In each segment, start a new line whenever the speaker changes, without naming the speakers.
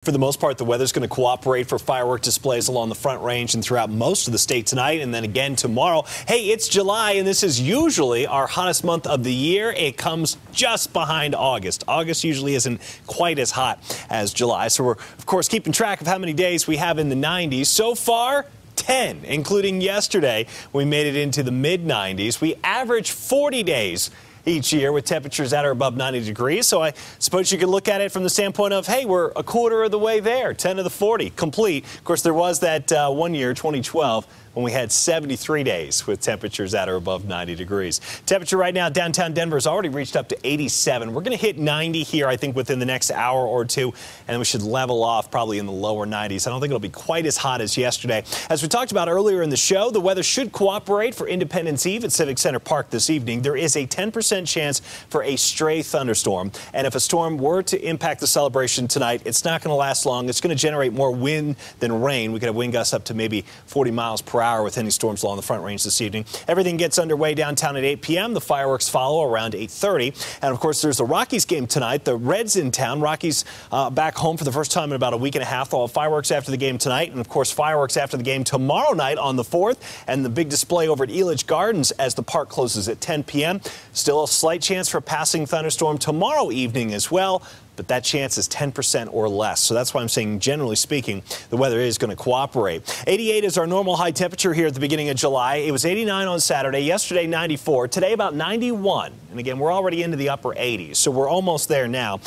For the most part, the weather's going to cooperate for firework displays along the Front Range and throughout most of the state tonight and then again tomorrow. Hey, it's July, and this is usually our hottest month of the year. It comes just behind August. August usually isn't quite as hot as July, so we're, of course, keeping track of how many days we have in the 90s. So far, 10, including yesterday. We made it into the mid-90s. We average 40 days each year with temperatures at or above 90 degrees. So I suppose you could look at it from the standpoint of, hey, we're a quarter of the way there, 10 of the 40 complete. Of course, there was that one year, 2012, when we had 73 days with temperatures at or above 90 degrees. Temperature right now, downtown Denver has already reached up to 87. We're going to hit 90 here, I think, within the next hour or two, and we should level off probably in the lower 90s. I don't think it'll be quite as hot as yesterday. As we talked about earlier in the show, the weather should cooperate for Independence Eve at Civic Center Park this evening. There is a 10% chance for a stray thunderstorm, and if a storm were to impact the celebration tonight, it's not going to last long. It's going to generate more wind than rain. We could have wind gusts up to maybe 40 miles per hour with any storms along the Front Range this evening. Everything gets underway downtown at 8 p.m. The fireworks follow around 8:30. And, of course, there's the Rockies game tonight. The Reds in town. Rockies back home for the first time in about a week and a half. They'll have fireworks after the game tonight. And, of course, fireworks after the game tomorrow night on the 4th. And the big display over at Elitch Gardens as the park closes at 10 p.m. Still a slight chance for a passing thunderstorm tomorrow evening as well, but that chance is 10% or less. So that's why I'm saying, generally speaking, the weather is going to cooperate. 88 is our normal high temperature here at the beginning of July. It was 89 on Saturday, yesterday 94, today about 91. And again, we're already into the upper 80s, so we're almost there now.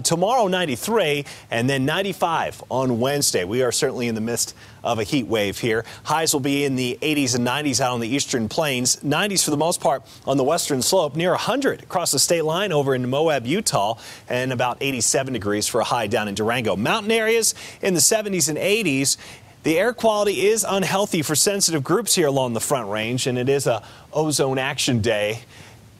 Tomorrow 93 and then 95 on Wednesday. We are certainly in the midst of a heat wave here. Highs will be in the 80s and 90s out on the eastern plains. 90s for the most part on the western slope, near 100 across the state line over in Moab, Utah, and about 87 degrees for a high down in Durango. Mountain areas in the 70s and 80s. The air quality is unhealthy for sensitive groups here along the Front Range, and it is a ozone action day.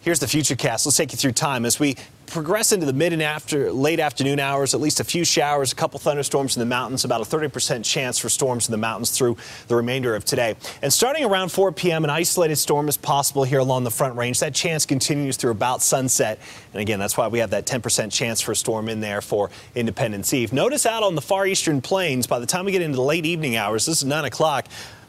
Here's the Futurecast. Let's take you through time as we progress into the mid and late afternoon hours. At least a few showers, a couple thunderstorms in the mountains, about a 30% chance for storms in the mountains through the remainder of today. And starting around 4 p.m., an isolated storm is possible here along the Front Range. That chance continues through about sunset. And again, that's why we have that 10% chance for a storm in there for Independence Eve. Notice out on the far eastern plains, by the time we get into the late evening hours, this is 9 o'clock,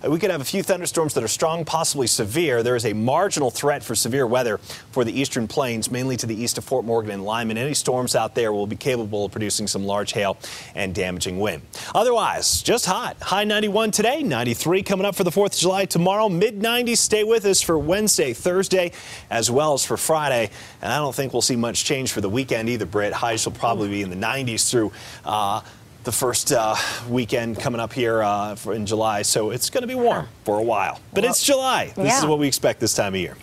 we could have a few thunderstorms that are strong, possibly severe. There is a marginal threat for severe weather for the eastern plains, mainly to the east of Fort Morgan and Lyman. Any storms out there will be capable of producing some large hail and damaging wind. Otherwise, just hot. High 91 today, 93 coming up for the 4th of July tomorrow. Mid-90s. Stay with us for Wednesday, Thursday, as well as for Friday. And I don't think we'll see much change for the weekend either, Britt. Highs will probably be in the 90s through the first weekend coming up here in July, so it's going to be warm for a while. But it's July. This is what we expect this time of year.